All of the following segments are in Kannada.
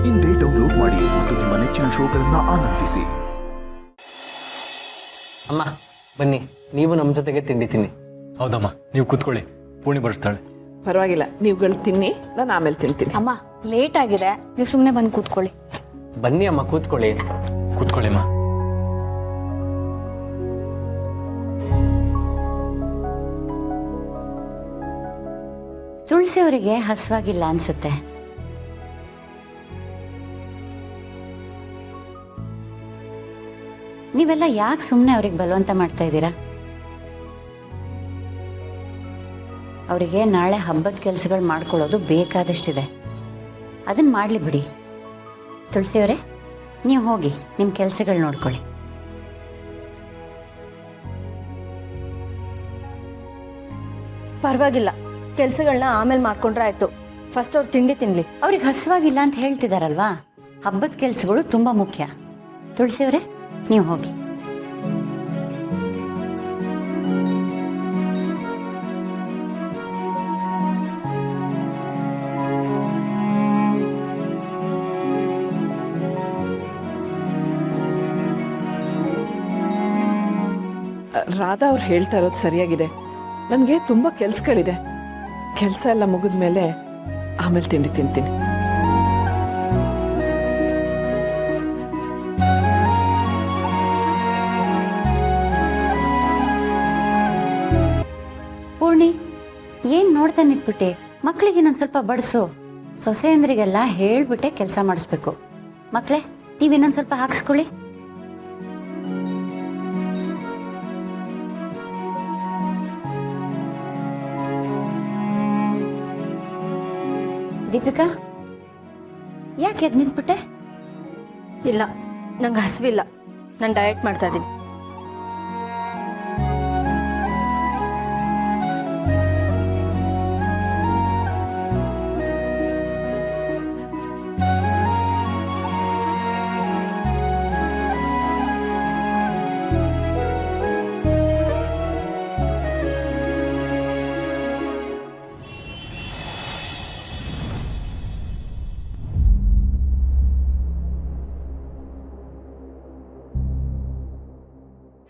ಇಂದೇ ಡೌನ್ಲೋಡ್ ಮಾಡಿ ಮತ್ತು ನಿಮ್ಮ ನೆಚ್ಚಿನ ಶೋಗಳನ್ನು ಆನಂದಿಸಿ. ಅಮ್ಮ ಬನ್ನಿ, ನೀವು ನಮ್ಮ ಜೊತೆಗೆ ತಿಂಡಿ ತಿನ್ನಿ. ಹೌದಮ್ಮ, ನೀವು ಕೂತ್ಕೊಳ್ಳಿ, ಪೂರ್ಣಿ ಬಡಿಸ್ತಾಳೆ. ಪರವಾಗಿಲ್ಲ, ನೀವುಗಳು ತಿನ್ನಿ, ನಾನು ಆಮೇಲೆ ತಿಂತೀನಿ. ಅಮ್ಮ ಲೇಟ್ ಆಗಿದೆ, ನೀವು ಸುಮ್ಮನೆ ಬಂದು ಕೂತ್ಕೊಳ್ಳಿ. ಬನ್ನಿ ಅಮ್ಮ, ಕೂತ್ಕೊಳ್ಳಿ. ಕೂತ್ಕೊಳ್ಳಿಮ್ಮ. ತುಳಸಿ ಅವರಿಗೆ ಹಸುವಾಗಿಲ್ಲ ಅನ್ಸುತ್ತೆ. ನೀವೆಲ್ಲ ಯಾಕೆ ಸುಮ್ಮನೆ ಅವ್ರಿಗೆ ಬಲವಂತ ಮಾಡ್ತಾ ಇದ್ದೀರಾ? ಅವರಿಗೆ ನಾಳೆ ಹಬ್ಬದ ಕೆಲಸಗಳು ಮಾಡ್ಕೊಳ್ಳೋದು ಬೇಕಾದಷ್ಟಿದೆ, ಅದನ್ನ ಮಾಡಲಿ ಬಿಡಿ. ತುಳಸಿಯವರೇ, ನೀವು ಹೋಗಿ ನಿಮ್ಮ ಕೆಲಸಗಳು ನೋಡ್ಕೊಳ್ಳಿ. ಪರವಾಗಿಲ್ಲ, ಕೆಲಸಗಳನ್ನ ಆಮೇಲೆ ಮಾಡ್ಕೊಂಡ್ರೆ ಆಯ್ತು. ಫಸ್ಟ್ ಅವ್ರು ತಿಂಡಿ ತಿನ್ಲಿ. ಅವ್ರಿಗೆ ಹಸುವಾಗಿಲ್ಲ ಅಂತ ಹೇಳ್ತಿದಾರಲ್ವಾ, ಹಬ್ಬದ ಕೆಲಸಗಳು ತುಂಬ ಮುಖ್ಯ. ತುಳಸಿಯವರೇ, ನೀವು ಹೋಗಿ. ರಾಧಾ ಅವ್ರು ಹೇಳ್ತಾ ಇರೋದು ಸರಿಯಾಗಿದೆ. ನನಗೆ ತುಂಬ ಕೆಲಸಗಳಿದೆ. ಕೆಲಸ ಎಲ್ಲ ಮುಗಿದ ಮೇಲೆ ಆಮೇಲೆ ತಿಂಡಿ ತಿಂತೀನಿ. ಪೂರ್ಣಿ, ಏನ್ ನೋಡ್ತಾ ನಿಂತ್ಬಿಟ್ಟೆ? ಮಕ್ಕಳಿಗೆ ಇನ್ನೊಂದು ಸ್ವಲ್ಪ ಬಡಿಸು. ಸೊಸೆಯಂದ್ರಿಗೆಲ್ಲ ಹೇಳ್ಬಿಟ್ಟೆ ಕೆಲಸ ಮಾಡಿಸ್ಬೇಕು. ಮಕ್ಕಳೇ, ನೀವು ಇನ್ನೊಂದು ಸ್ವಲ್ಪ ಹಾಕ್ಸ್ಕೊಳ್ಳಿ. ದೀಪಿಕಾ, ಯಾಕೆ ಎದ್ದು ನಿಂತ್ಬಿಟ್ಟೆ? ಇಲ್ಲ, ನಂಗೆ ಹಸಿವಿಲ್ಲ, ನಾನು ಡಯಟ್ ಮಾಡ್ತಾ ಇದ್ದೀನಿ.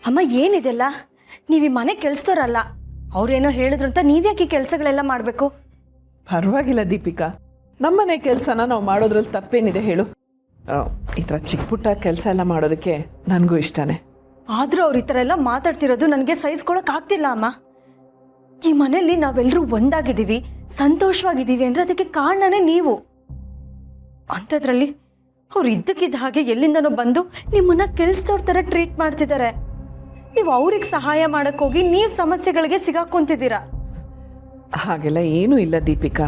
ಅಮ್ಮ, ಏನಿದೆಲ್ಲ? ನೀವು ಈ ಮನೆ ಕೆಲ್ಸದವ್ರಲ್ಲ. ಅವ್ರೇನೋ ಹೇಳಿದ್ರು ಅಂತ ನೀವ್ಯಾಕೆ ಈ ಕೆಲಸಗಳೆಲ್ಲ ಮಾಡಬೇಕು? ಪರವಾಗಿಲ್ಲ ದೀಪಿಕಾ, ನಮ್ಮನೆ ಕೆಲಸನ ನಾವು ಮಾಡೋದ್ರಲ್ಲಿ ತಪ್ಪೇನಿದೆ ಹೇಳು? ಈ ಥರ ಚಿಕ್ಕ ಪುಟ್ಟ ಕೆಲಸ ಎಲ್ಲ ಮಾಡೋದಕ್ಕೆ ನನಗೂ ಇಷ್ಟನೇ. ಆದರೂ ಅವ್ರು ಈ ಥರ ಎಲ್ಲ ಮಾತಾಡ್ತಿರೋದು ನನಗೆ ಸಹಿಸ್ಕೊಳಕ್ ಆಗ್ತಿಲ್ಲ ಅಮ್ಮ. ಈ ಮನೆಯಲ್ಲಿ ನಾವೆಲ್ಲರೂ ಒಂದಾಗಿದ್ದೀವಿ, ಸಂತೋಷವಾಗಿದ್ದೀವಿ ಅಂದರೆ ಅದಕ್ಕೆ ಕಾರಣನೇ ನೀವು. ಅಂಥದ್ರಲ್ಲಿ ಅವ್ರು ಇದ್ದಕ್ಕಿದ್ದ ಹಾಗೆ ಎಲ್ಲಿಂದನೋ ಬಂದು ನಿಮ್ಮನ್ನ ಕೆಲ್ಸದವ್ರ ಥರ ಟ್ರೀಟ್ ಮಾಡ್ತಿದ್ದಾರೆ. ನೀವು ಅವ್ರಿಗೆ ಸಹಾಯ ಮಾಡೋಕ್ಕೋಗಿ ನೀವು ಸಮಸ್ಯೆಗಳಿಗೆ ಸಿಗಾಕೊಂತಿದ್ದೀರಾ. ಹಾಗೆಲ್ಲ ಏನೂ ಇಲ್ಲ ದೀಪಿಕಾ.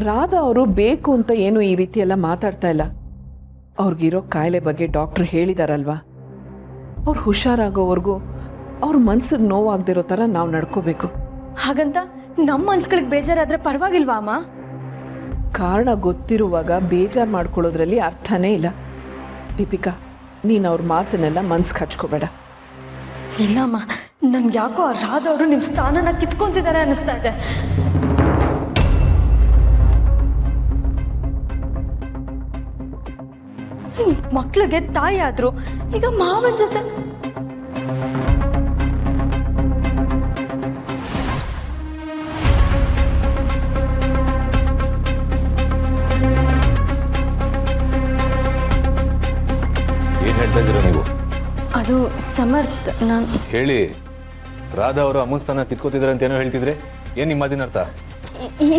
ರಾಧಾ ಅವರು ಬೇಕು ಅಂತ ಏನು ಈ ರೀತಿ ಎಲ್ಲ ಮಾತಾಡ್ತಾ ಇಲ್ಲ. ಅವ್ರಿಗಿರೋ ಕಾಯಿಲೆ ಬಗ್ಗೆ ಡಾಕ್ಟ್ರು ಹೇಳಿದಾರಲ್ವಾ, ಅವ್ರು ಹುಷಾರಾಗೋವರೆಗೂ ಅವ್ರ ಮನ್ಸಿಗೆ ನೋವಾಗದಿರೋ ಥರ ನಾವು ನಡ್ಕೋಬೇಕು. ಹಾಗಂತ ನಮ್ಮ ಮನ್ಸುಗಳಿಗೆ ಬೇಜಾರಾದರೆ ಪರವಾಗಿಲ್ವಾ ಅಮ್ಮ? ಕಾರಣ ಗೊತ್ತಿರುವಾಗ ಬೇಜಾರು ಮಾಡ್ಕೊಳ್ಳೋದ್ರಲ್ಲಿ ಅರ್ಥನೇ ಇಲ್ಲ. ದೀಪಿಕಾ, ನೀನು ಅವ್ರ ಮಾತನ್ನೆಲ್ಲ ಮನ್ಸಿಗೆ ಹಚ್ಕೋಬೇಡ. ಇಲ್ಲಮ್ಮ, ನನ್ಗೆ ಯಾಕೋ ಆ ರಾಧವರು ನಿಮ್ಮ ಸ್ಥಾನನ ಕಿತ್ಕೊಂತಿದ್ದಾರೆ ಅನ್ನಿಸ್ತಾ ಇದೆ. ಮಕ್ಳಿಗೆ ತಾಯಿ ಆದ್ರು, ಈಗ ಮಾವನ ಜೊತೆ. ಏನ್ ಹೇಳ್ತಾ ಇದ್ದೀರಾ ನೀವು? ಅದು ಸಮರ್ಥ್, ನಾನು ಹೇಳಿ. ರಾಧಾ ಅವರು ಅಮ್ಮನ ಸ್ಥಾನ ಕಿತ್ಕೋತಿದ್ದಾರೆ ಅಂತ ಏನೋ ಹೇಳ್ತಿದ್ರೆ, ಏನ್ ನಿಮ್ಮ ಮಾತಿನ ಅರ್ಥ?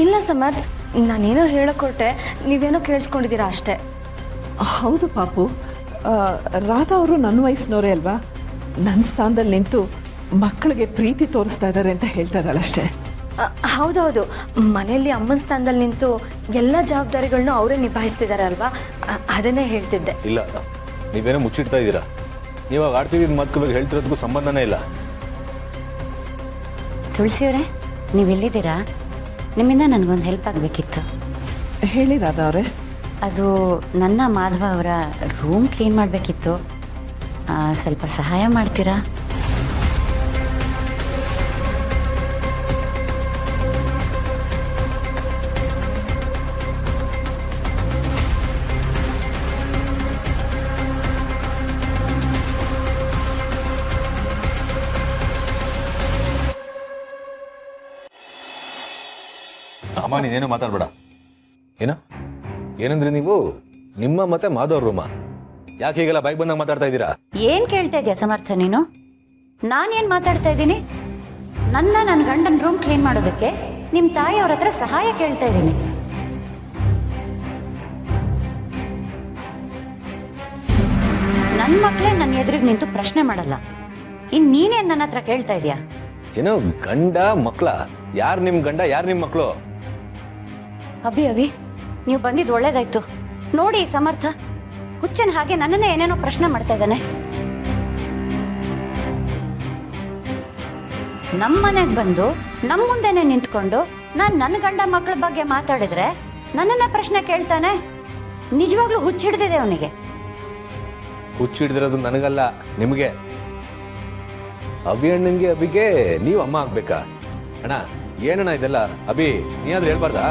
ಇಲ್ಲ ಸಮರ್ಥ್, ನಾನೇನೋ ಹೇಳಕೊಟ್ಟೆ, ನೀವೇನೋ ಕೇಳಿಸ್ಕೊಂಡಿದ್ದೀರಾ ಅಷ್ಟೇ. ಹೌದು ಪಾಪು, ರಾಧಾ ಅವರು ನನ್ನ ವಯಸ್ಸಿನವರೇ ಅಲ್ವಾ. ನನ್ನ ಸ್ಥಾನದಲ್ಲಿ ನಿಂತು ಮಕ್ಕಳಿಗೆ ಪ್ರೀತಿ ತೋರಿಸ್ತಾ ಇದ್ದಾರೆ ಅಂತ ಹೇಳ್ತಾ ಇದ್ದಾಳಷ್ಟೇ. ಹೌದೌದು, ಮನೆಯಲ್ಲಿ ಅಮ್ಮನ ಸ್ಥಾನದಲ್ಲಿ ನಿಂತು ಎಲ್ಲ ಜವಾಬ್ದಾರಿಗಳನ್ನೂ ಅವರೇ ನಿಭಾಯಿಸ್ತಿದ್ದಾರೆ ಅಲ್ವಾ, ಅದನ್ನೇ ಹೇಳ್ತಿದ್ದೆ. ಇಲ್ಲ, ನೀವೇನೋ ಮುಚ್ಚಿಡ್ತಾ ಇದ್ದೀರಾ. ನೀವಾಗ ಆಡ್ತಿದ್ದ ಮಾತು ಬಗ್ಗೆ ಹೇಳ್ತಿರೋದಕ್ಕೂ ಸಂಬಂಧನೇ ಇಲ್ಲ. ತುಳಸಿಯವರೇ, ನೀವೆಲ್ಲಿದ್ದೀರಾ? ನಿಮ್ಮಿಂದ ನನಗೊಂದು ಹೆಲ್ಪ್ ಆಗಬೇಕಿತ್ತು. ಹೇಳಿ ರಾಧಾ ಅವರೇ. ಅದು ನನ್ನ ಮಾಧವ ಅವರ ರೂಮ್ ಕ್ಲೀನ್ ಮಾಡಬೇಕಿತ್ತು. ಸ್ವಲ್ಪ ಸಹಾಯ ಮಾಡ್ತೀರಾ? ಅಮ್ಮ ನೀನೇನು ಮಾತಾಡ್ಬೇಡ. ಏನು ಏನಂದ್ರಿ ನೀವು? ನಿಮ್ಮ ಮತ್ತೆ ಮಾಧವ್ ರೂಮ ಯಾಕೆ ಹೀಗೆಲ್ಲ ಬೈಕ್ ಬಂದಾಗ ಮಾತಾಡ್ತಾ ಇದ್ದೀರಾ? ಏನ್ ಕೇಳ್ತಾ ಇದೀಯ ಸಮರ್ಥ ನೀನು? ನಾನೇನ್ ಮಾತಾಡ್ತಾ ಇದ್ದೀನಿ? ನನ್ನ ಗಂಡನ ರೂಮ್ ಕ್ಲೀನ್ ಮಾಡೋದಕ್ಕೆ ನಿಮ್ ತಾಯಿಯವ್ರ ಹತ್ರ ಸಹಾಯ ಕೇಳ್ತಾ ಇದ್ದೀನಿ. ನನ್ನ ಮಕ್ಳೇ ನನ್ನ ಎದುರಿಗೆ ನಿಂತು ಪ್ರಶ್ನೆ ಮಾಡಲ್ಲ, ಇನ್ ನೀನೇನ್ ನನ್ನ ಹತ್ರ ಕೇಳ್ತಾ ಇದೀಯಾ? ಏನು ಗಂಡ ಮಕ್ಳ? ಯಾರು ನಿಮ್ ಗಂಡ, ಯಾರು ನಿಮ್ ಮಕ್ಳು? ಅಭಿ ನೀವು ಬಂದಿದ್ದು ಒಳ್ಳೇದಾಯ್ತು. ನೋಡಿ ಸಮರ್ಥ ಹುಚ್ಚನ್ ಹಾಗೆ ನನ್ನನ್ನೇ ಏನೇನೋ ಪ್ರಶ್ನೆ ಮಾಡ್ತಾ ಇದ್ದಾನೆ. ನಮ್ಮ ಮನೆಗೆ ಬಂದು ನಮ್ಮ ಮುಂದೆನೆ ನಿಂತ್ಕೊಂಡು ನಾನು ನನ್ನ ಗಂಡ ಮಕ್ಕಳ ಬಗ್ಗೆ ಮಾತಾಡಿದ್ರೆ ನನ್ನನ್ನ ಪ್ರಶ್ನೆ ಕೇಳ್ತಾನೆ. ನಿಜವಾಗ್ಲೂ ಹುಚ್ಚಿಡ್ದಿದೆ ಅವನಿಗೆ. ಹುಚ್ಚಿಡ್ದಿರೋದು ನನಗಲ್ಲ, ನಿಮಗೆ. ಅಣ್ಣಂಗೆ ಅಭಿಗೆ ನೀವು ಅಮ್ಮ ಆಗ್ಬೇಕಾ? ಅಣ್ಣ ಏನಣ್ಣ ಇದೆಲ್ಲ? ಅಭಿ ನೀನಾದ್ರೂ ಹೇಳ್ಬಾರ್ದಾ?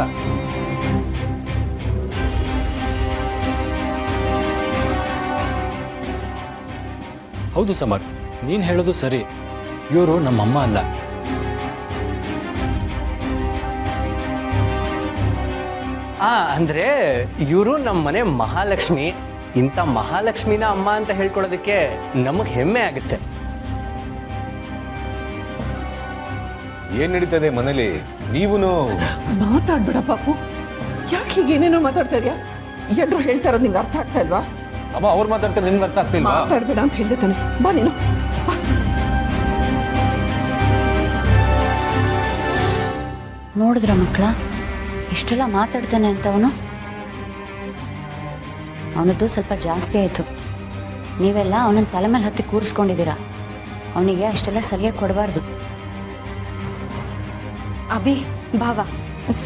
ಹೌದು ಸಮರ್, ನೀನು ಹೇಳೋದು ಸರಿ. ಇವರು ನಮ್ಮಮ್ಮ ಅಲ್ಲ. ಅಂದ್ರೆ ಇವರು ನಮ್ಮ ಮನೆ ಮಹಾಲಕ್ಷ್ಮಿ. ಇಂಥ ಮಹಾಲಕ್ಷ್ಮಿನ ಅಮ್ಮ ಅಂತ ಹೇಳ್ಕೊಳ್ಳೋದಕ್ಕೆ ನಮಗೆ ಹೆಮ್ಮೆ ಆಗುತ್ತೆ. ಏನ್ ನಡೀತದೆ ಮನೇಲಿ? ನೀವುನು ಮಾತಾಡ್ಬೇಡ ಪಾಪು, ಯಾಕೆ ಹೀಗೇನೇನೋ ಮಾತಾಡ್ತಾ ಇದೆಯಾ? ಎಲ್ರು ಹೇಳ್ತಾ ಇರೋದು ನಿಂಗೆ ಅರ್ಥ ಆಗ್ತಾ ಇಲ್ವಾ? ಅಮ್ಮ ಅವ್ರು ಮಾತಾಡ್ತಾರೆ, ನಿಮ್ಗೆ ಅರ್ಥ ಆಗ್ತಿಲ್ವಾ? ಮಾತಾಡ್ಬೇಡ ಅಂತ ಹೇಳ್ದೆ ತಾನೆ. ಬಾ ನೀನು ಬಾ. ನೋಡಿದ್ರ ಮಕ್ಕಳ ಇಷ್ಟೆಲ್ಲ ಮಾತಾಡ್ತಾನೆ ಅಂತ ಅವನದ್ದು ಸ್ವಲ್ಪ ಜಾಸ್ತಿ ಆಯಿತು. ನೀವೆಲ್ಲ ಅವನನ್ನ ತಲೆ ಮೇಲೆ ಹತ್ತಿ ಕೂರಿಸ್ಕೊಂಡಿದ್ದೀರಾ. ಅವನಿಗೆ ಅಷ್ಟೆಲ್ಲ ಸರಿಯಾಗಿ ಕೊಡಬಾರ್ದು. ಅಭಿ ಭಾವ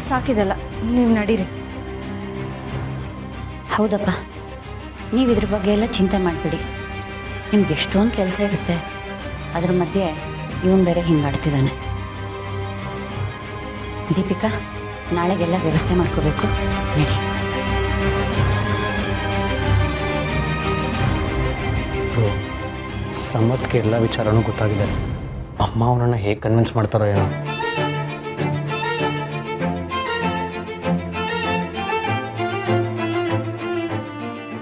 ಸಾಕಿದಲ್ಲ, ನೀವು ನಡೀರಿ. ಹೌದಪ್ಪ, ನೀವು ಇದ್ರ ಬಗ್ಗೆ ಎಲ್ಲ ಚಿಂತೆ ಮಾಡಿಬಿಡಿ. ನಿಮ್ಗೆ ಎಷ್ಟೊಂದು ಕೆಲಸ ಇರುತ್ತೆ, ಅದ್ರ ಮಧ್ಯೆ ಇವನು ಬೇರೆ ಹಿಂಗಾಡ್ತಿದ್ದಾನೆ. ದೀಪಿಕಾ, ನಾಳೆಗೆಲ್ಲ ವ್ಯವಸ್ಥೆ ಮಾಡ್ಕೋಬೇಕು, ನಡಿ. ಸಮತ್ಗೆ ಎಲ್ಲ ವಿಚಾರನೂ ಗೊತ್ತಾಗಿದೆ. ಅಮ್ಮ ಅವನನ್ನು ಹೇಗೆ ಕನ್ವಿನ್ಸ್ ಮಾಡ್ತಾರೋ ಏನೋ.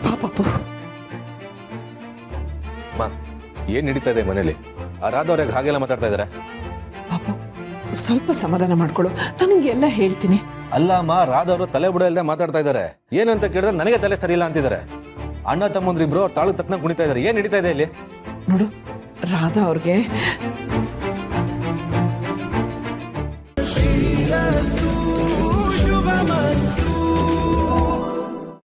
ಪಾಪು ಅಮ್ಮ ಏನ್ ನಡೀತಾ ಇದೆ ಮನೇಲಿ? ಆ ರಾಧವ್ರಿಗೆ ಹಾಗೆಲ್ಲ ಮಾತಾಡ್ತಾ ಇದಾರೆ? ಪಾಪು ಸ್ವಲ್ಪ ಸಮಾಧಾನ ಮಾಡ್ಕೊಳ್ಳು, ನಾನು ನಿಂಗೆ ಎಲ್ಲ ಹೇಳ್ತೀನಿ. ಅಲ್ಲ ಅಮ್ಮ, ರಾಧವ್ರು ತಲೆ ಬುಡ ಇಲ್ಲದೆ ಮಾತಾಡ್ತಾ ಇದ್ದಾರೆ. ಏನಂತ ಕೇಳಿದ್ರೆ ನನಗೆ ತಲೆ ಸರಿ ಇಲ್ಲ ಅಂತಿದ್ದಾರೆ. ಅಣ್ಣ ತಮ್ಮಂದ್ರಿಬ್ರು ಅವ್ರ ತಾಳು ತಕ್ಕನ ಕುಣಿತಾ ಇದ್ದಾರೆ. ಏನ್ ನಡೀತಾ ಇದೆ ಇಲ್ಲಿ? ನೋಡು, ರಾಧಾ ಅವ್ರಿಗೆ